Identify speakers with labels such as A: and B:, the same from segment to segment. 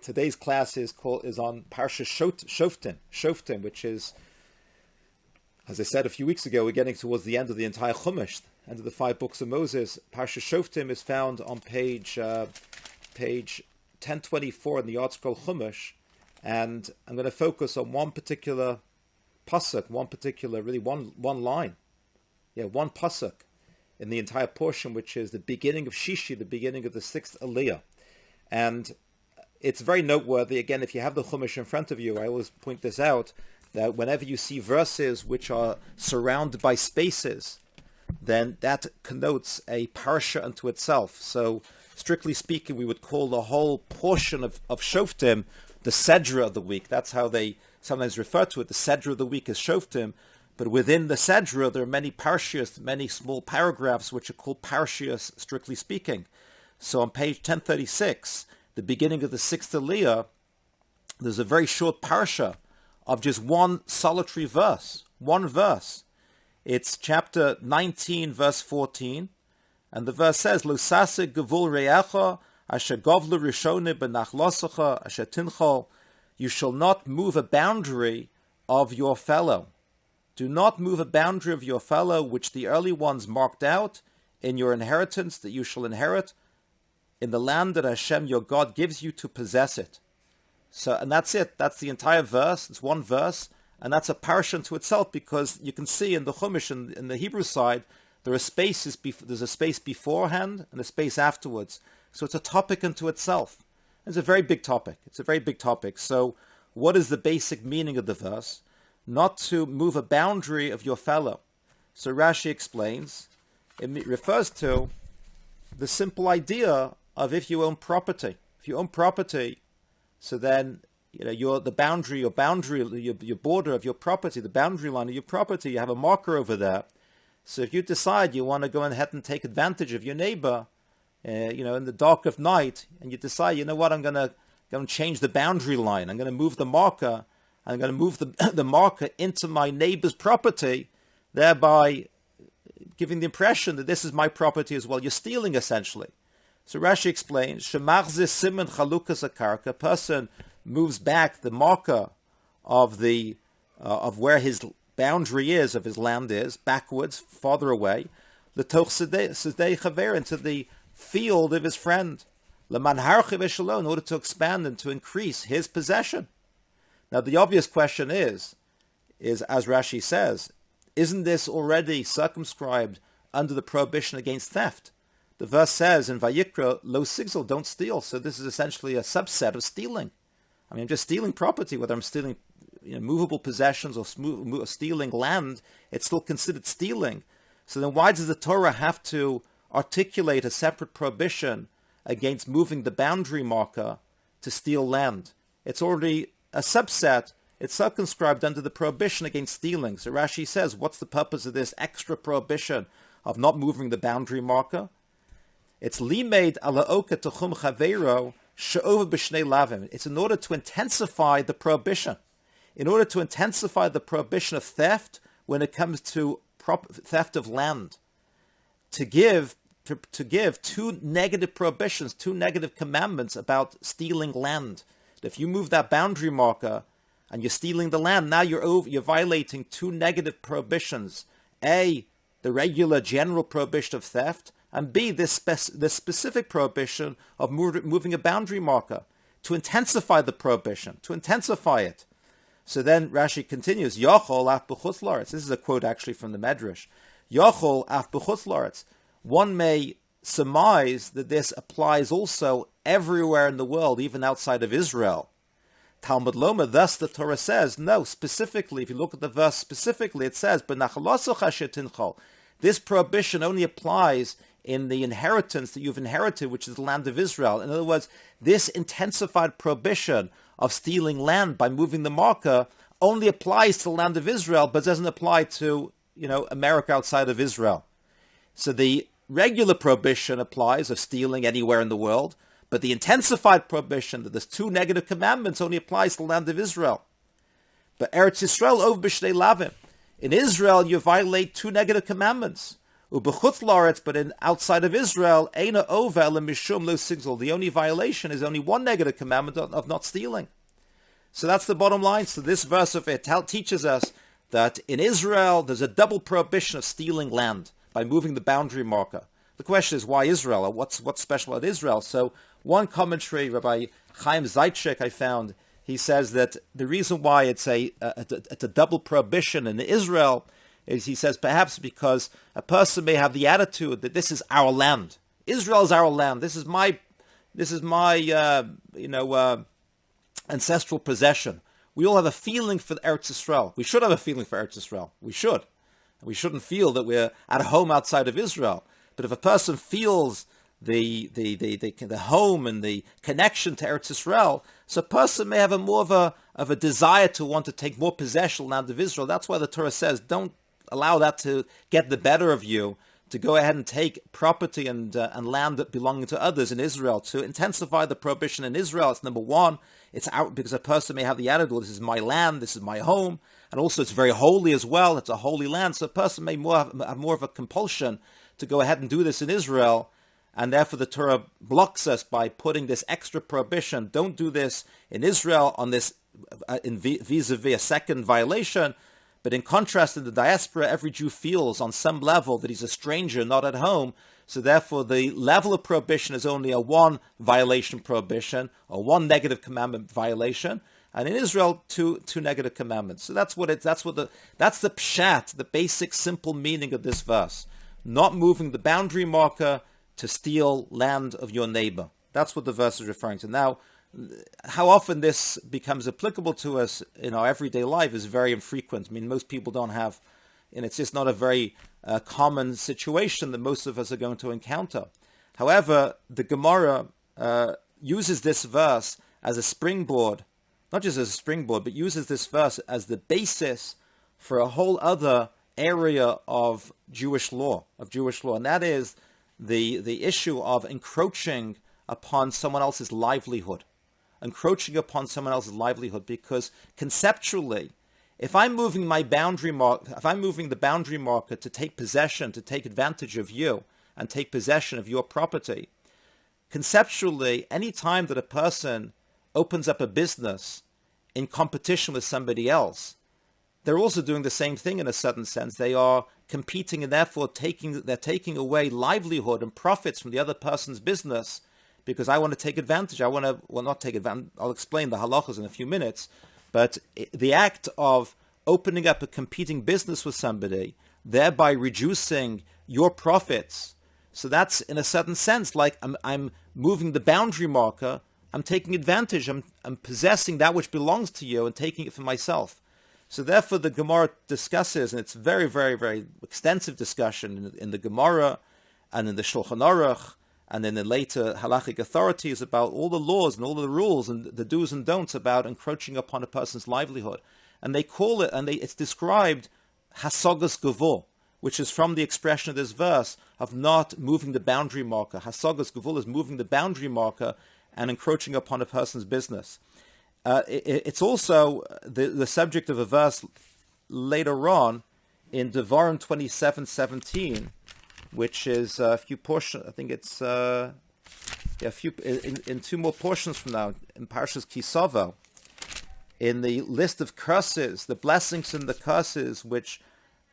A: Today's class is on Parshas Shoftim, which is, as I said a few weeks ago, we're getting towards the end of the entire Chumash, end of the 5 books of Moses. Parshas Shoftim is found on page 1024 in the Yard Scroll Chumash, and I'm going to focus on one particular pasuk, one line, one pasuk in the entire portion, which is the beginning of Shishi, the beginning of the 6th Aliyah. And it's very noteworthy. Again, if you have the Chumash in front of you, I always point this out, that whenever you see verses which are surrounded by spaces, then that connotes a parsha unto itself. So, strictly speaking, we would call the whole portion of Shoftim the Sedra of the week. That's how they sometimes refer to it. The Sedra of the week is Shoftim. But within the Sedra, there are many Parshas, many small paragraphs, which are called Parshas, strictly speaking. So on page 1036, the beginning of the 6th Aliyah, there's a very short Parsha of just one solitary verse. One verse. It's chapter 19, verse 14. And the verse says, Lo sase gevul re'echa, asher govlu rishone benachlosecha, asher tinchol. You shall not move a boundary of your fellow. Do not move a boundary of your fellow, which the early ones marked out in your inheritance that you shall inherit in the land that Hashem your God gives you to possess it. So, and that's it. That's the entire verse. It's one verse, and that's a parsha to itself, because you can see in the Chumash, in the Hebrew side, there are spaces. There's a space beforehand and a space afterwards. So it's a topic unto itself. It's a very big topic. So, what is the basic meaning of the verse? Not to move a boundary of your fellow. So Rashi explains, it refers to the simple idea of if you own property. If you own property, so then your border of your property, the boundary line of your property, you have a marker over there. So if you decide you want to go ahead and take advantage of your neighbor, in the dark of night, and you decide, I'm going to change the boundary line. I'm going to move the marker. I'm going to move the marker into my neighbor's property, thereby giving the impression that this is my property as well. You're stealing, essentially. So Rashi explains, Shemachze simen chalukas akarka, a person moves back the marker of where his boundary is, of his land is, backwards, farther away, l'toch sedei chaver, into the field of his friend, leman harchiv eshalo, in order to expand and to increase his possession. Now, the obvious question is, as Rashi says, isn't this already circumscribed under the prohibition against theft? The verse says in Vayikra, lo sigzol, don't steal. So this is essentially a subset of stealing. I mean, I'm just stealing property, whether I'm stealing movable possessions or stealing land, it's still considered stealing. So then why does the Torah have to articulate a separate prohibition against moving the boundary marker to steal land? It's already a subset. It's circumscribed under the prohibition against stealing. So Rashi says, what's the purpose of this extra prohibition of not moving the boundary marker? It's limeid ala oka tuchum chaveiro she'ova b'shnei lavim. It's in order to intensify the prohibition. In order to intensify the prohibition of theft when it comes to theft of land. To give two negative prohibitions, two negative commandments about stealing land. If you move that boundary marker and you're stealing the land, now you're violating two negative prohibitions. A, the regular general prohibition of theft, and B, this specific prohibition of moving a boundary marker to intensify the prohibition, to intensify it. So then Rashi continues, Yochol af b'chutz la'aretz. This is a quote actually from the Medrash. Yochol af b'chutz la'aretz. One may surmise that this applies also everywhere in the world, even outside of Israel. Talmud Loma, thus the Torah says, no, specifically, if you look at the verse specifically, it says, this prohibition only applies in the inheritance that you've inherited, which is the land of Israel. In other words, this intensified prohibition of stealing land by moving the marker only applies to the land of Israel, but doesn't apply to, America outside of Israel. So the regular prohibition applies of stealing anywhere in the world, but the intensified prohibition that there's two negative commandments only applies to the land of Israel. But Eretz Yisrael ov b'shnei lavim. In Israel, you violate two negative commandments. Ubechutz laaretz, but in outside of Israel, eina over mishum lo sigzol. The only violation is only one negative commandment of not stealing. So that's the bottom line. So this verse of it teaches us that in Israel there's a double prohibition of stealing land by moving the boundary marker. The question is, why Israel? Or what's special about Israel? So one commentary, Rabbi Chaim Zaitchik, I found, he says that the reason why it's a double prohibition in Israel is, he says, perhaps because a person may have the attitude that this is our land. Israel is our land. This is my ancestral possession. We all have a feeling for Eretz Yisrael. We should have a feeling for Eretz Yisrael. We should. We shouldn't feel that we're at home outside of Israel. But if a person feels the home and the connection to Eretz Yisrael, so a person may have a more of a desire to want to take more possession land of Israel. That's why the Torah says, don't allow that to get the better of you, to go ahead and take property and land that belonging to others in Israel, to intensify the prohibition in Israel. It's number one. It's out because a person may have the attitude, this is my land, this is my home, and also it's very holy as well. It's a holy land, so a person may have more of a compulsion to go ahead and do this in Israel, and therefore the Torah blocks us by putting this extra prohibition. Don't do this in Israel on this vis-a-vis a second violation. But in contrast, in the diaspora, every Jew feels on some level that he's a stranger, not at home. So therefore, the level of prohibition is only a one violation prohibition, or one negative commandment violation. And in Israel, two negative commandments. So that's the pshat, the basic simple meaning of this verse. Not moving the boundary marker to steal land of your neighbor. That's what the verse is referring to. Now, how often this becomes applicable to us in our everyday life is very infrequent. I mean, most people don't have, and it's just not a very common situation that most of us are going to encounter. However, the Gemara uses this verse as a springboard, not just as a springboard, but uses this verse as the basis for a whole other area of Jewish law, and that is the issue of encroaching upon someone else's livelihood. Because conceptually, if I'm moving the boundary marker to take possession, to take advantage of you, and take possession of your property, conceptually, any time that a person opens up a business in competition with somebody else, they're also doing the same thing in a certain sense. They are competing, and therefore they're taking away livelihood and profits from the other person's business, because I want to take advantage. Not take advantage. I'll explain the halachas in a few minutes. But the act of opening up a competing business with somebody, thereby reducing your profits, so that's in a certain sense like I'm moving the boundary marker. I'm taking advantage. I'm possessing that which belongs to you and taking it for myself. So therefore the Gemara discusses, and it's very, very, very extensive discussion in the Gemara and in the Shulchan Aruch, and then the later halachic authorities about all the laws and all the rules and the do's and don'ts about encroaching upon a person's livelihood. And they call it, it's described hasagas gavul, which is from the expression of this verse of not moving the boundary marker. Hasagas gavul is moving the boundary marker and encroaching upon a person's business. It's also the subject of a verse later on in Devarim 27:17, which is a few portions. I think it's a few in two more portions from now in Parshas Kisavo, in the list of curses, the blessings and the curses which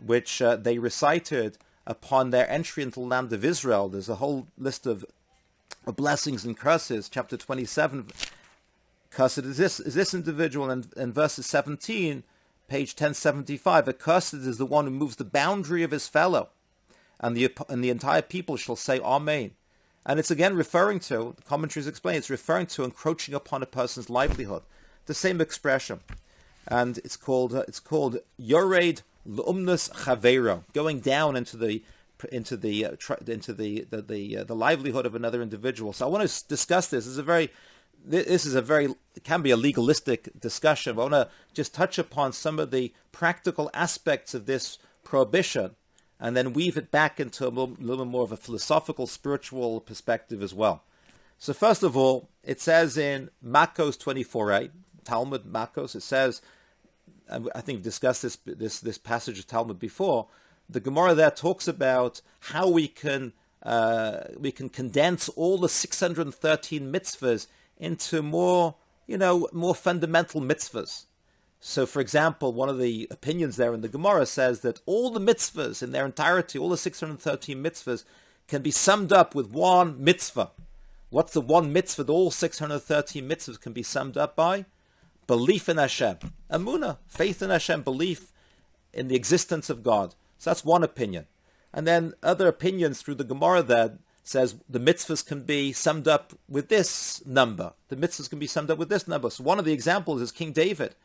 A: they recited upon their entry into the land of Israel. There's a whole list of blessings and curses. Chapter 27. Cursed is this individual, and in verses 17, page 1075, accursed is the one who moves the boundary of his fellow, and the entire people shall say Amen. And it's again referring to, the commentaries explain, it's referring to encroaching upon a person's livelihood. The same expression, and it's called Yored L'umnus Chavero, going down into the livelihood of another individual. So I want to discuss this. It can be a legalistic discussion, but I want to just touch upon some of the practical aspects of this prohibition and then weave it back into a little bit more of a philosophical, spiritual perspective as well. So first of all, it says in Makos 24a, Talmud Makos, it says, I think we've discussed this passage of Talmud before, the Gemara there talks about how we can condense all the 613 mitzvahs into more fundamental mitzvahs. So, for example, one of the opinions there in the Gemara says that all the mitzvahs in their entirety, all the 613 mitzvahs, can be summed up with one mitzvah. What's the one mitzvah that all 613 mitzvahs can be summed up by? Belief in Hashem. Amunah, faith in Hashem, belief in the existence of God. So that's one opinion. And then other opinions through the Gemara that says the mitzvahs can be summed up with this number. The mitzvahs can be summed up with this number. So one of the examples is King David.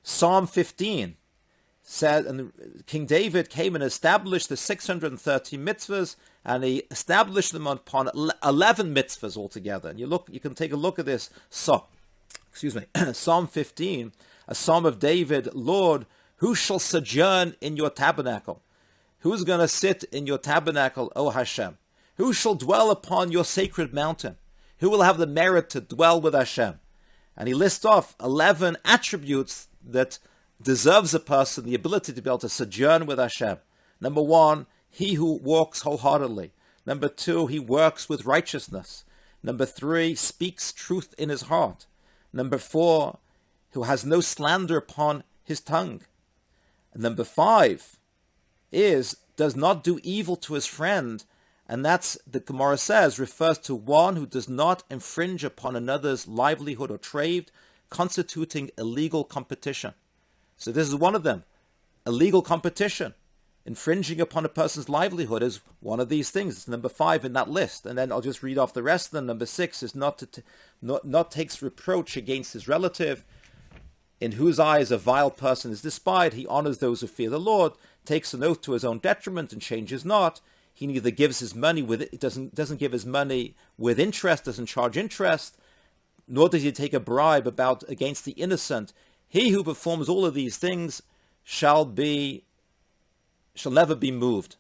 A: Psalm 15 said, and King David came and established the 630 mitzvahs, and he established them upon 11 mitzvahs altogether. And you can take a look at this. Psalm 15, a psalm of David. Lord, who shall sojourn in your tabernacle? Who's going to sit in your tabernacle, O Hashem? Who shall dwell upon your sacred mountain? Who will have the merit to dwell with Hashem? And he lists off 11 attributes that deserves a person the ability to be able to sojourn with Hashem. Number 1, he who walks wholeheartedly. Number 2, he works with righteousness. Number 3, speaks truth in his heart. Number 4, who has no slander upon his tongue. And number 5 does not do evil to his friend, and that's, the Gemara says, refers to one who does not infringe upon another's livelihood or trade, constituting illegal competition. So this is one of them. Illegal competition. Infringing upon a person's livelihood is one of these things. It's number 5 in that list. And then I'll just read off the rest of them. Number 6 is not takes reproach against his relative, in whose eyes a vile person is despised. He honors those who fear the Lord, takes an oath to his own detriment and changes not. He neither gives his money doesn't give his money with interest, doesn't charge interest, nor does he take a bribe against the innocent. He who performs all of these things shall never be moved.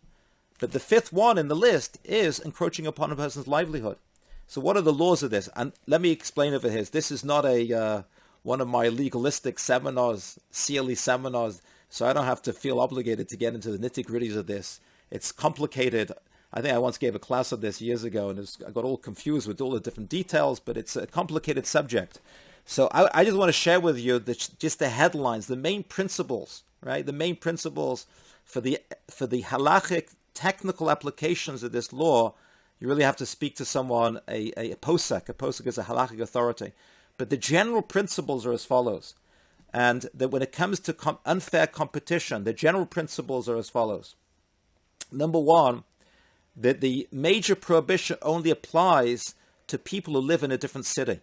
A: But the 5th one in the list is encroaching upon a person's livelihood. So what are the laws of this? And let me explain over here. This is not one of my legalistic seminars, CLE seminars, so I don't have to feel obligated to get into the nitty-gritties of this. It's complicated. I think I once gave a class of this years ago, and I got all confused with all the different details, but it's a complicated subject. So I just want to share with you just the headlines, the main principles, right? The main principles for the halachic technical applications of this law. You really have to speak to someone, a posek. A posek is a halachic authority. But the general principles are as follows. And that when it comes to unfair competition, the general principles are as follows. Number 1, that the major prohibition only applies to people who live in a different city,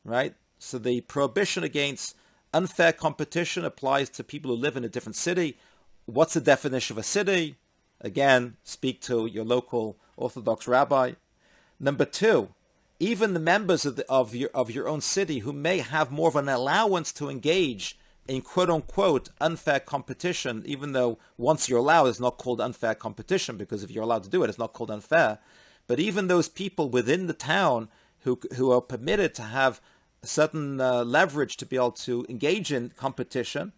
A: right? So the prohibition against unfair competition applies to people who live in a different city. What's the definition of a city? Again, speak to your local Orthodox rabbi. Number 2, even the members of your own city who may have more of an allowance to engage in quote-unquote unfair competition, even though once you're allowed, it's not called unfair competition, because if you're allowed to do it, it's not called unfair. But even those people within the town who are permitted to have a certain leverage to be able to engage in competition,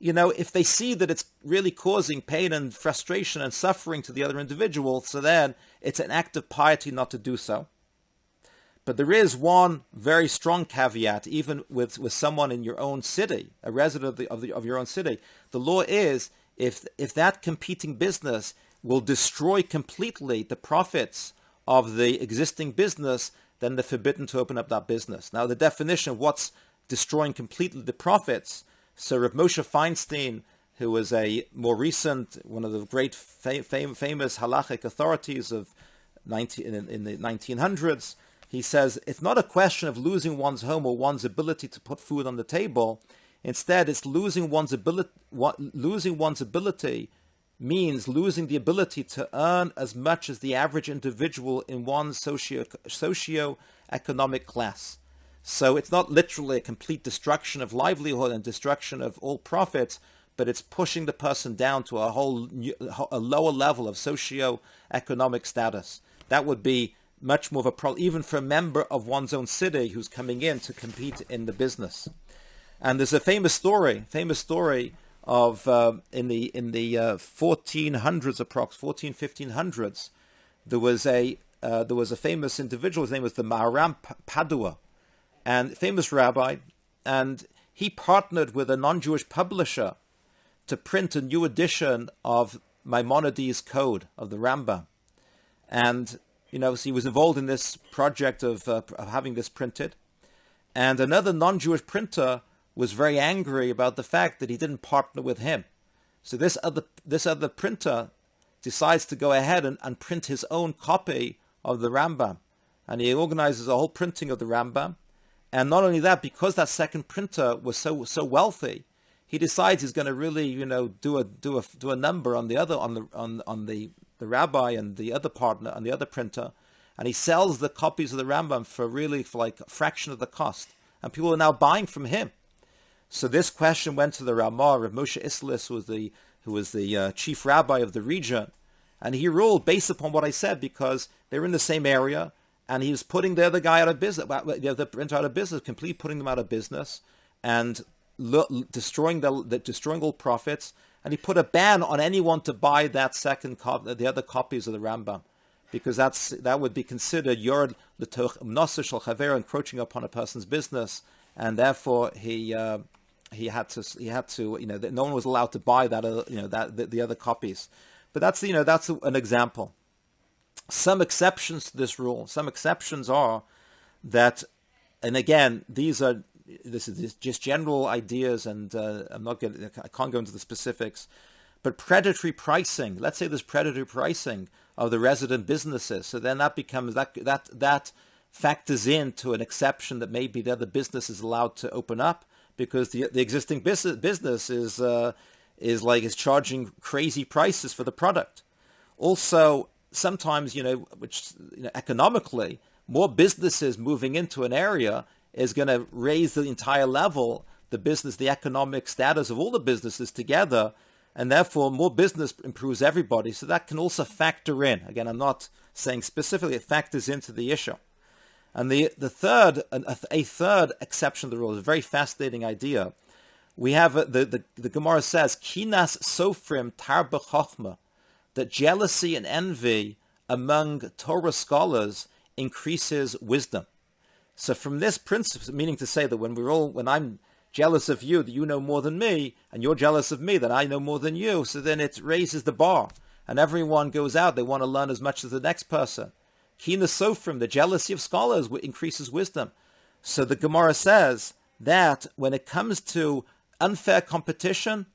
A: if they see that it's really causing pain and frustration and suffering to the other individual, so then it's an act of piety not to do so. But there is one very strong caveat, even with someone in your own city, a resident of your own city. The law is, if that competing business will destroy completely the profits of the existing business, then they're forbidden to open up that business. Now, the definition of what's destroying completely the profits, so Rav Moshe Feinstein, who was a more recent, one of the great famous halachic authorities in the 1900s, he says, it's not a question of losing one's home or one's ability to put food on the table. Instead, it's losing one's ability. Losing one's ability means losing the ability to earn as much as the average individual in one socio-economic class. So it's not literally a complete destruction of livelihood and destruction of all profits, but it's pushing the person down to a lower level of socio-economic status. That would be much more of a problem, even for a member of one's own city who's coming in to compete in the business. And there's a famous story of in the 1400s, approx 1500s, there was a famous individual. His name was the Maharam Padua, and famous rabbi, and he partnered with a non-Jewish publisher to print a new edition of Maimonides' Code of the Rambam. And, so he was involved in this project of having this printed. And another non-Jewish printer was very angry about the fact that he didn't partner with him. So this other printer decides to go ahead and print his own copy of the Rambam. And he organizes a whole printing of the Rambam. And not only that, because that second printer was so wealthy, he decides he's going to really, do a number on the rabbi and the other partner and the other printer, and he sells the copies of the Rambam for like a fraction of the cost, and people are now buying from him. So this question went to the Ramah. Rav Moshe Islis, who was the chief rabbi of the region, and he ruled based upon what I said, because they were in the same area, and he was putting the other guy out of business, the printer out of business, completely putting them out of business, and destroying all profits. And he put a ban on anyone to buy that the other copies of the Rambam, because that would be considered yor l'toch umnasa shel chaver, encroaching upon a person's business, and therefore he had to no one was allowed to buy that the other copies. But that's an example. Some exceptions to this rule. Some exceptions are that, and again, this is just general ideas, and I can't go into the specifics. But predatory pricing. Let's say there's predatory pricing of the resident businesses. So then that becomes that factors into an exception that maybe the other business is allowed to open up, because the existing business is charging crazy prices for the product. Also, sometimes economically, more businesses moving into an area is going to raise the entire level, the economic status of all the businesses together, and therefore more business improves everybody. So that can also factor in. Again, I'm not saying specifically, it factors into the issue. And a third exception to the rule is a very fascinating idea. We have the Gemara says, Kinas Sofrim Tar B'Chochma, that jealousy and envy among Torah scholars increases wisdom. So from this principle, meaning to say that when I'm jealous of you, that you know more than me, and you're jealous of me, that I know more than you, so then it raises the bar, and everyone goes out, they want to learn as much as the next person. Kina Sofrim, the jealousy of scholars increases wisdom. So the Gemara says that when it comes to unfair competition,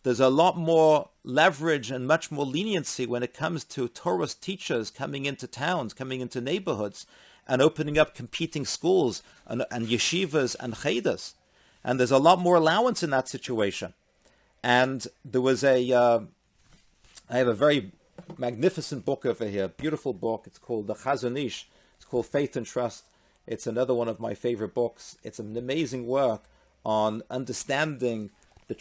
A: there's a lot more leverage and much more leniency when it comes to Torah teachers coming into towns, coming into neighborhoods, and opening up competing schools and yeshivas and chedas. And there's a lot more allowance in that situation. And there was I have a very magnificent book over here, beautiful book. It's called The Chazon Ish. It's called Faith and Trust. It's another one of my favorite books. It's an amazing work on understanding the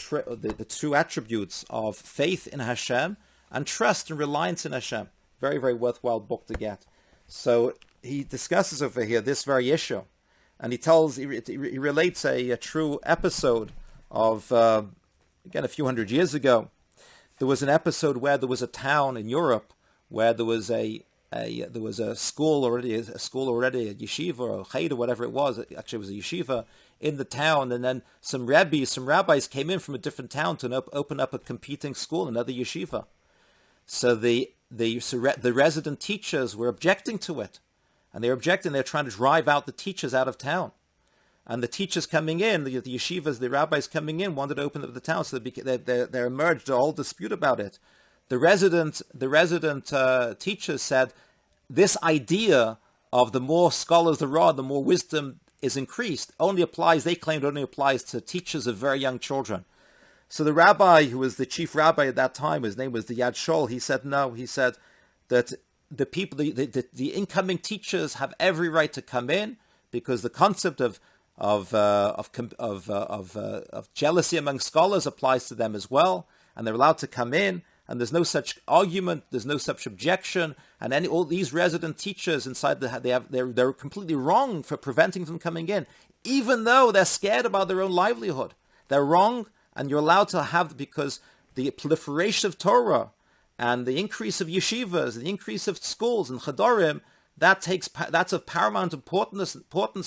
A: true attributes of faith in Hashem and trust and reliance in Hashem. Very, very worthwhile book to get. So he discusses over here this very issue, and he relates a true episode of again a few hundred years ago. There was an episode where there was a town in Europe where there was a school already, a yeshiva or a cheder, whatever it was. Actually, it was a yeshiva in the town, and then some rabbis came in from a different town to open up a competing school, another yeshiva. So the resident teachers were objecting to it, and they're trying to drive out the teachers out of town. And the teachers coming in, the yeshivas, the rabbis coming in, wanted to open up the town, so there emerged a whole dispute about it. The resident teachers said, this idea of the more scholars there are, the more wisdom is increased, they claimed only applies to teachers of very young children. So the rabbi, who was the chief rabbi at that time, his name was the Yad Shol, he said no. He said that the people, the incoming teachers have every right to come in, because the concept of jealousy among scholars applies to them as well, and they're allowed to come in, and there's no such argument, there's no such objection, and all these resident teachers inside they're completely wrong for preventing them coming in, even though they're scared about their own livelihood. They're wrong, And you're allowed to have, because the proliferation of Torah and the increase of yeshivas, the increase of schools and chadorim, that's of paramount importance,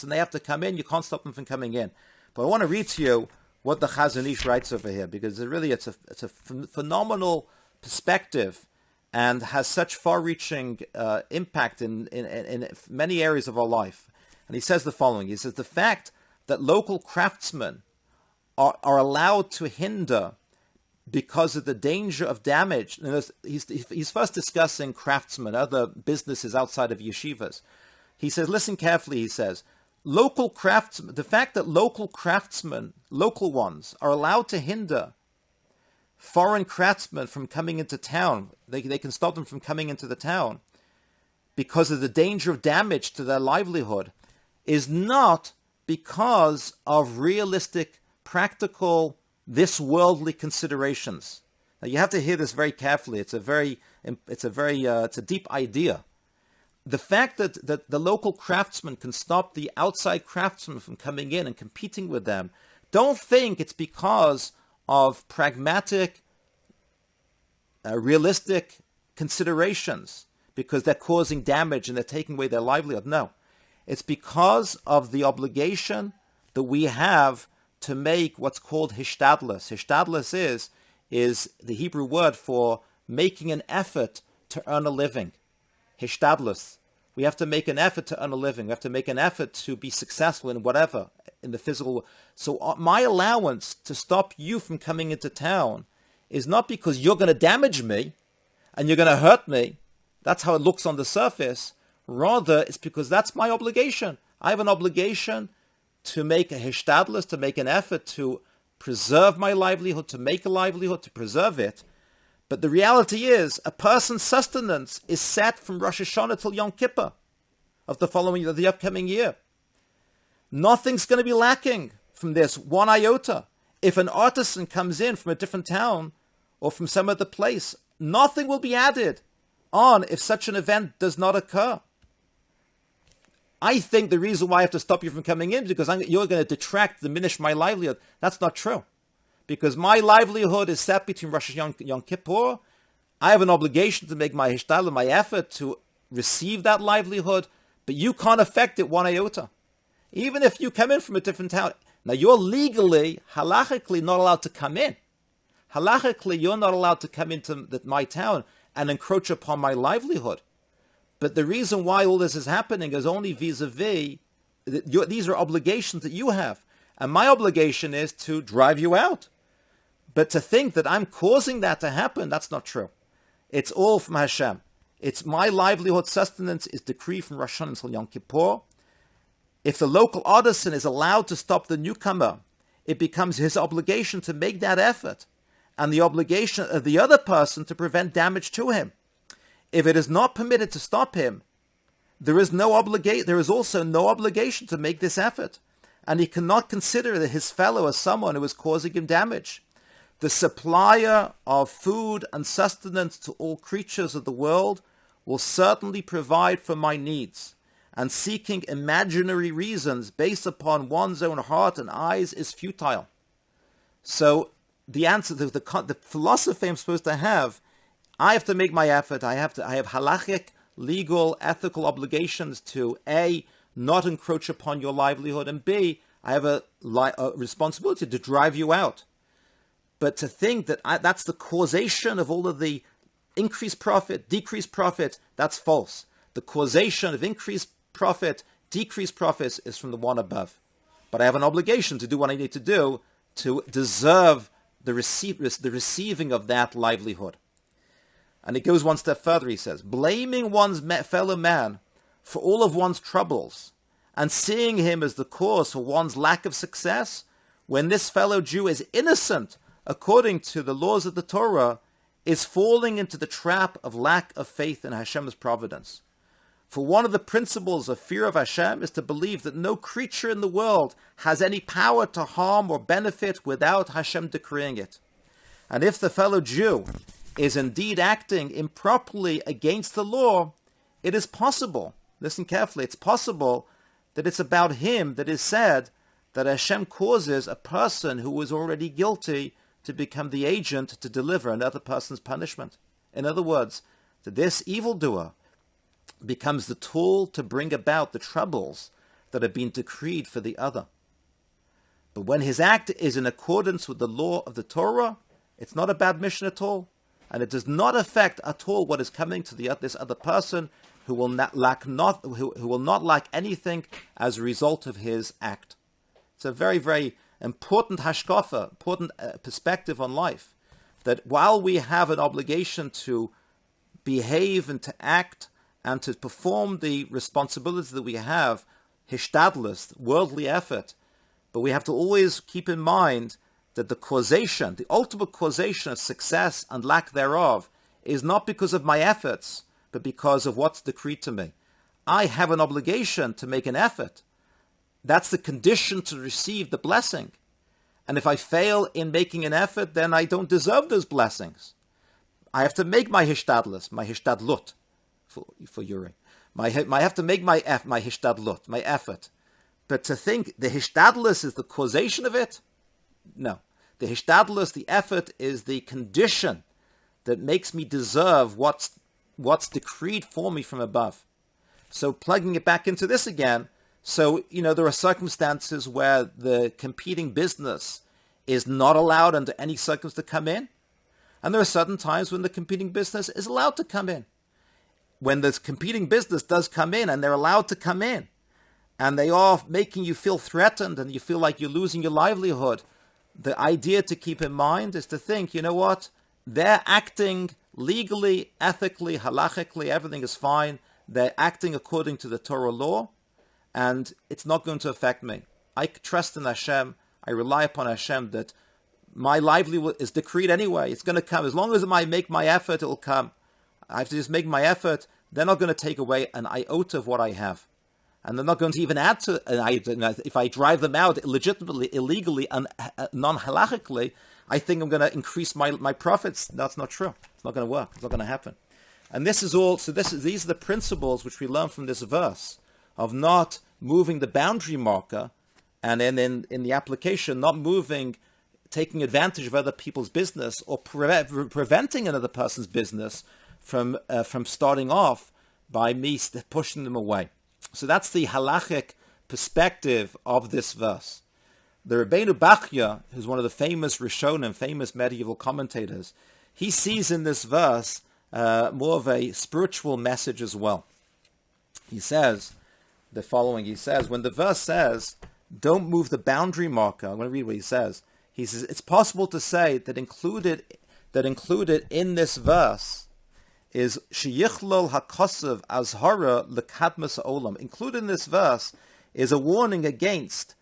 A: and they have to come in. You can't stop them from coming in. But I want to read to you what the Chazon Ish writes over here, because it's a phenomenal perspective and has such far-reaching impact in many areas of our life. And he says the following. He says, the fact that local craftsmen are allowed to hinder because of the danger of damage. He's first discussing craftsmen, other businesses outside of yeshivas. He says, listen carefully, he says, the fact that local craftsmen, local ones, are allowed to hinder foreign craftsmen from coming into town, they can stop them from coming into the town because of the danger of damage to their livelihood, is not because of realistic, practical, this worldly considerations. Now you have to hear this very carefully. It's a deep idea. The fact that the local craftsmen can stop the outside craftsmen from coming in and competing with them, don't think it's because of pragmatic, realistic considerations, because they're causing damage and they're taking away their livelihood. No, it's because of the obligation that we have to make what's called hishtadlus. Hishtadlus is the Hebrew word for making an effort to earn a living. Hishtadlus. We have to make an effort to earn a living. We have to make an effort to be successful in whatever, in the physical world. So my allowance to stop you from coming into town is not because you're going to damage me and you're going to hurt me. That's how it looks on the surface. Rather, it's because that's my obligation. I have an obligation to make a hishtadlus, to make an effort to preserve my livelihood, to make a livelihood, to preserve it. But the reality is, a person's sustenance is set from Rosh Hashanah till Yom Kippur of the upcoming year. Nothing's going to be lacking from this one iota. If an artisan comes in from a different town or from some other place, nothing will be added on if such an event does not occur. I think the reason why I have to stop you from coming in is because you're going to diminish my livelihood. That's not true. Because my livelihood is set between Rosh Hashanah and Yom Kippur. I have an obligation to make my hishtadlus, my effort to receive that livelihood, but you can't affect it one iota. Even if you come in from a different town. Now you're legally, halachically not allowed to come in. Halachically, you're not allowed to come into my town and encroach upon my livelihood. But the reason why all this is happening is only vis-a-vis, these are obligations that you have. And my obligation is to drive you out. But to think that I'm causing that to happen, that's not true. It's all from Hashem. It's my livelihood sustenance is decreed from Rosh Hashanah until Yom Kippur. If the local artisan is allowed to stop the newcomer, it becomes his obligation to make that effort, and the obligation of the other person to prevent damage to him. If it is not permitted to stop him, there is also no obligation to make this effort, and he cannot consider his fellow as someone who is causing him damage. The supplier of food and sustenance to all creatures of the world will certainly provide for my needs, and seeking imaginary reasons based upon one's own heart and eyes is futile. So the answer, the philosophy I'm supposed to have, I have to make my effort. I have halachic, legal, ethical obligations to A, not encroach upon your livelihood, and B, I have a responsibility to drive you out. But to think that that's the causation of all of the increased profit, decreased profit, that's false. The causation of increased profit, decreased profits is from the one above. But I have an obligation to do what I need to do to deserve the receiving of that livelihood. And it goes one step further, he says, blaming one's fellow man for all of one's troubles and seeing him as the cause for one's lack of success, when this fellow Jew is innocent according to the laws of the Torah, is falling into the trap of lack of faith in Hashem's providence. For one of the principles of fear of Hashem is to believe that no creature in the world has any power to harm or benefit without Hashem decreeing it. And if the fellow Jew is indeed acting improperly against the law, it is possible, listen carefully, it's possible that it's about him that is said that Hashem causes a person who was already guilty to become the agent to deliver another person's punishment. In other words, that this evildoer becomes the tool to bring about the troubles that have been decreed for the other. But when his act is in accordance with the law of the Torah, it's not a bad mission at all. And it does not affect at all what is coming to this other person who will not lack anything as a result of his act. It's a very, very important hashkafa, important perspective on life, that while we have an obligation to behave and to act and to perform the responsibilities that we have, hishtadlus, worldly effort, but we have to always keep in mind that the causation, the ultimate causation of success and lack thereof, is not because of my efforts, but because of what's decreed to me. I have an obligation to make an effort. That's the condition to receive the blessing. And if I fail in making an effort, then I don't deserve those blessings. I have to make my hishtadlus, my hishtadlut, for Yuri. I have to make my hishtadlut, my effort. But to think the hishtadlus is the causation of it? No. The hishtadlus, the effort, is the condition that makes me deserve what's decreed for me from above. So plugging it back into this again, so, there are circumstances where the competing business is not allowed under any circumstance to come in. And there are certain times when the competing business is allowed to come in. When the competing business does come in and they're allowed to come in, and they are making you feel threatened and you feel like you're losing your livelihood, the idea to keep in mind is to think, you know what? They're acting legally, ethically, halachically, everything is fine. They're acting according to the Torah law, and it's not going to affect me. I trust in Hashem. I rely upon Hashem that my livelihood is decreed anyway. It's going to come. As long as I make my effort, it will come. I have to just make my effort. They're not going to take away an iota of what I have. And they're not going to even add to an iota. If I drive them out illegitimately, illegally, and non-halachically, I think I'm going to increase my profits. That's not true. It's not going to work. It's not going to happen. And this is all. So these are the principles which we learn from this verse of not moving the boundary marker, and then in the application, not taking advantage of other people's business or preventing another person's business from starting off by me pushing them away. So that's the halachic perspective of this verse. The Rabbeinu Bachya, who's one of the famous Rishonim, famous medieval commentators, he sees in this verse more of a spiritual message as well. He says the following. He says, when the verse says, don't move the boundary marker, I'm going to read what he says. He says, it's possible to say that included in this verse is sheyichlol hakosav azhara lekadmas olam. Included in this verse is a warning against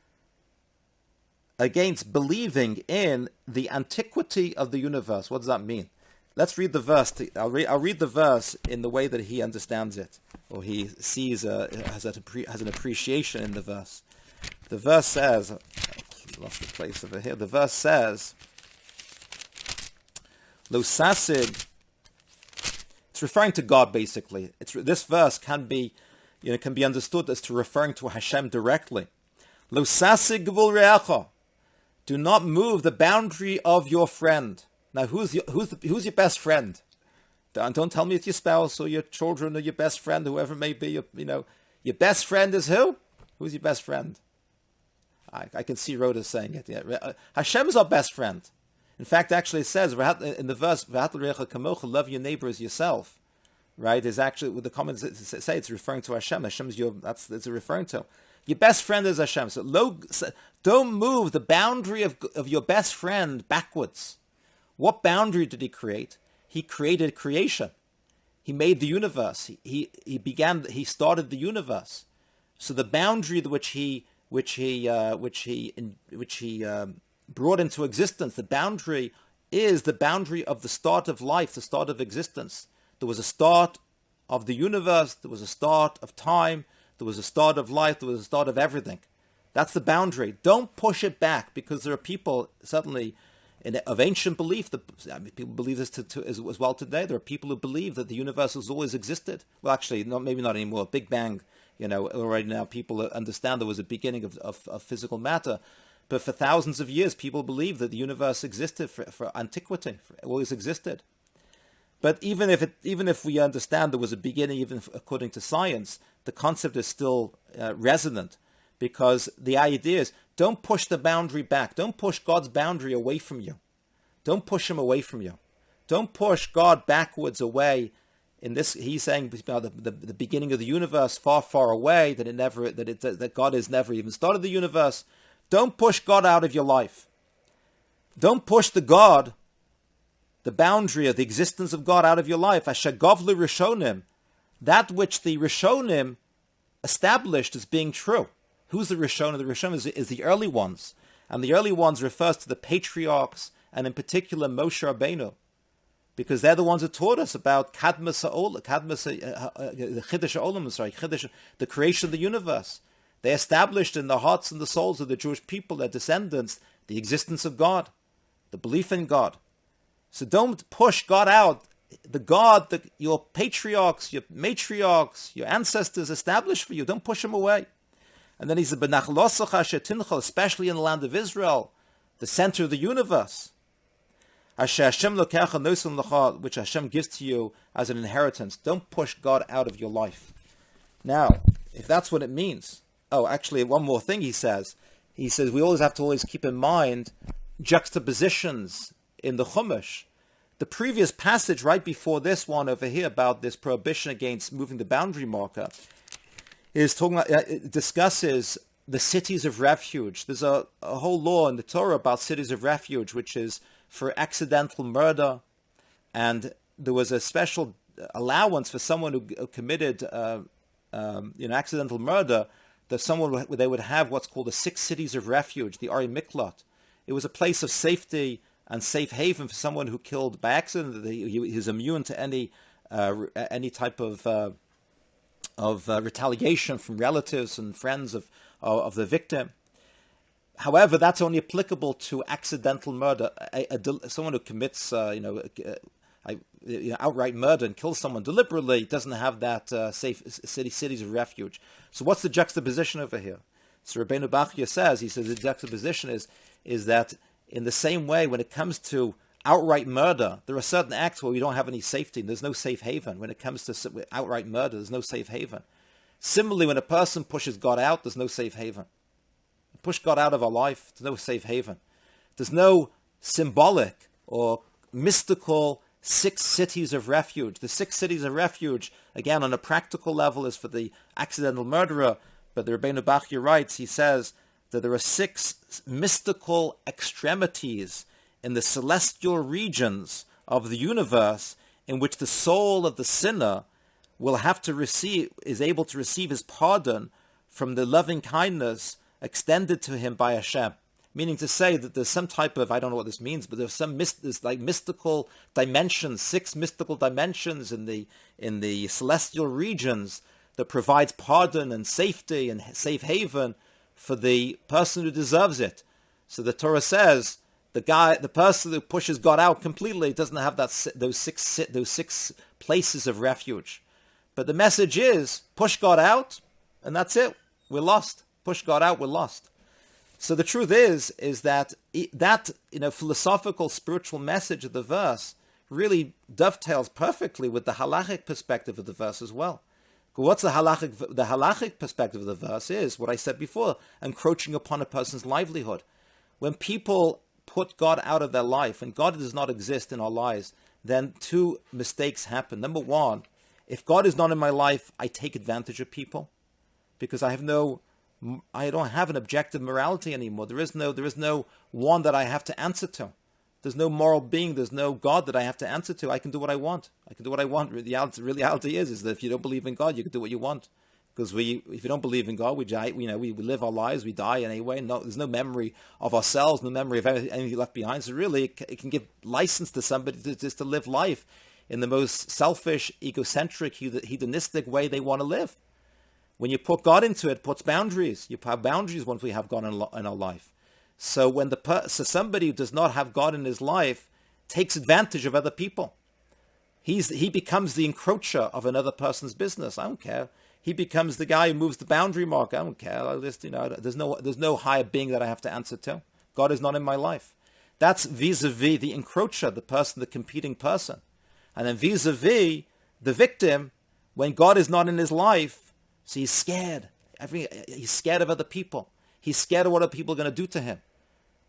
A: believing in the antiquity of the universe. What does that mean? Let's read the verse. I'll read the verse in the way that he understands it, or he sees has an appreciation in the verse. The verse says, I lost the place over here. The verse says, Lo sasid. It's referring to God, basically. This verse can be understood as to referring to Hashem directly. Lo sasid gvul re'acha. Do not move the boundary of your friend. Now, who's your best friend? Don't tell me it's your spouse or your children or your best friend, whoever it may be. Your best friend is who? Who's your best friend? I can see Rhoda saying it. Yeah. Hashem is our best friend. In fact, actually it says in the verse, love your neighbor as yourself. Right? Is actually with the comments say it's referring to Hashem. Hashem's it's referring to. Your best friend is Hashem. So don't move the boundary of your best friend backwards. What boundary did he create? He created creation. He made the universe. He started the universe. So the boundary which he brought into existence, the boundary is the boundary of the start of life, the start of existence. There was a start of the universe, there was a start of time, there was a start of life, there was a start of everything. That's the boundary. Don't push it back, because there are people, certainly of ancient belief, people believe this as well today. There are people who believe that the universe has always existed. Well, actually, maybe not anymore. Big Bang, Already now people understand there was a beginning of physical matter. But for thousands of years, people believed that the universe existed for antiquity, always existed. But even if we understand there was a beginning, even according to science, the concept is still resonant, because the idea is don't push the boundary back. Don't push God's boundary away from you. Don't push him away from you. Don't push God backwards away. In this, he's saying the beginning of the universe far, far away, that God has never even started the universe. Don't push God out of your life. Don't push the boundary of the existence of God out of your life. Ashagovlu Rishonim, that which the Rishonim established as being true. Who's the Rishonim? The Rishonim is the early ones. And the early ones refers to the patriarchs, and in particular Moshe Rabbeinu, because they're the ones who taught us about the creation of the universe. They established in the hearts and the souls of the Jewish people, their descendants, the existence of God, the belief in God. So don't push God out. The God that your patriarchs, your matriarchs, your ancestors established for you, don't push him away. And then he said, especially in the land of Israel, the center of the universe, which Hashem gives to you as an inheritance. Don't push God out of your life. Now, if that's what it means, actually, one more thing he says. He says we always have to keep in mind juxtapositions in the Chumash. The previous passage right before this one over here about this prohibition against moving the boundary marker is talking about, it discusses the cities of refuge. There's a whole law in the Torah about cities of refuge, which is for accidental murder, and there was a special allowance for someone who committed accidental murder, that they would have what's called the 6 cities of refuge, the Ari Miklat. It was a place of safety and safe haven for someone who killed by accident. He's immune to any type of retaliation from relatives and friends of the victim. However, that's only applicable to accidental murder. Someone who commits outright murder and kills someone deliberately doesn't have that safe cities of refuge. So what's the juxtaposition over here? So Rabbeinu Bachya says the juxtaposition is that in the same way, when it comes to outright murder, there are certain acts where we don't have any safety. There's no safe haven. When it comes to outright murder, there's no safe haven. Similarly, when a person pushes God out, there's no safe haven. Push God out of our life, there's no safe haven. There's no symbolic or mystical 6 cities of refuge. The 6 cities of refuge, again, on a practical level, is for the accidental murderer. But the Rabbeinu Bachya writes, he says that there are 6 mystical extremities in the celestial regions of the universe in which the soul of the sinner is able to receive his pardon from the loving kindness extended to him by Hashem. Meaning to say that there's some type of, I don't know what this means, but there's mystical dimensions, 6 mystical dimensions in the celestial regions that provides pardon and safety and safe haven for the person who deserves it. So the Torah says the person who pushes God out completely doesn't have those six places of refuge. But the message is push God out, and that's it. We're lost. Push God out, we're lost. So the truth is that philosophical, spiritual message of the verse really dovetails perfectly with the halachic perspective of the verse as well. What's the halachic? The halachic perspective of the verse is what I said before: encroaching upon a person's livelihood. When people put God out of their life, and God does not exist in our lives, then 2 mistakes happen. Number 1, if God is not in my life, I take advantage of people because I don't have an objective morality anymore. There is no one that I have to answer to. There's no moral being. There's no God that I have to answer to. I can do what I want. The reality is that if you don't believe in God, you can do what you want. Because if you don't believe in God, we live our lives, we die anyway. There's no memory of ourselves, no memory of anything left behind. So really, it can give license to somebody just to live life in the most selfish, egocentric, hedonistic way they want to live. When you put God into it, it puts boundaries. You have boundaries once we have God in our life. So when somebody who does not have God in his life takes advantage of other people, he becomes the encroacher of another person's business. I don't care. he becomes the guy who moves the boundary mark. I don't care. There's no higher being that I have to answer to. God is not in my life. That's vis-a-vis the encroacher, the person, the competing person. And then vis-a-vis the victim, when God is not in his life, so he's scared. He's scared of other people. He's scared of what other people are going to do to him.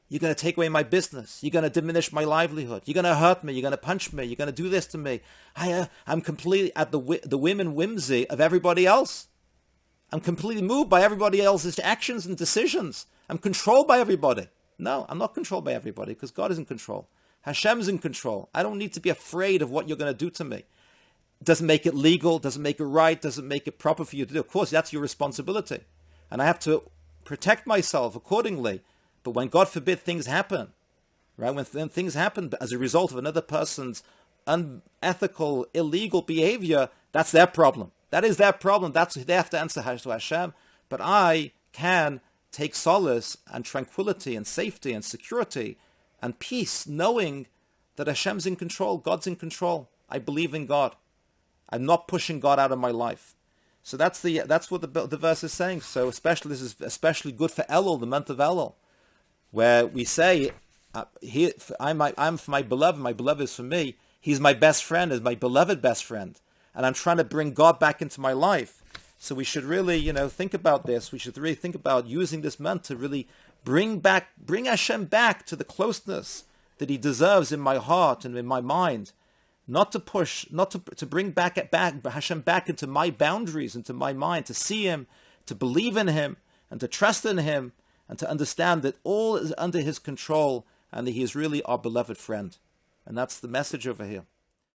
A: You're going to take away my business. You're going to diminish my livelihood. You're going to hurt me. You're going to punch me. You're going to do this to me. I'm completely at the whim and whimsy of everybody else. I'm completely moved by everybody else's actions and decisions. I'm controlled by everybody. No, I'm not controlled by everybody because God is in control. Hashem's in control. I don't need to be afraid of what you're going to do to me. It doesn't make it legal, doesn't make it right, doesn't make it proper for you to do. Of course, that's your responsibility. And I have to protect myself accordingly. But when, God forbid, things happen, right? When things happen as a result of another person's unethical, illegal behavior, that's their problem. That is their problem. They have to answer to Hashem. But I can take solace and tranquility and safety and security and peace, knowing that Hashem's in control, God's in control. I believe in God. I'm not pushing God out of my life. So that's what the verse is saying. So this is especially good for Elul, the month of Elul, where we say, I'm for my beloved is for me. He's my best friend, is my beloved best friend. And I'm trying to bring God back into my life. So we should really, think about this. We should really think about using this month to really bring Hashem back to the closeness that he deserves in my heart and in my mind. Not to bring Hashem back into my boundaries, into my mind, to see him, to believe in him, and to trust in him, and to understand that all is under his control and that he is really our beloved friend. And that's the message over here.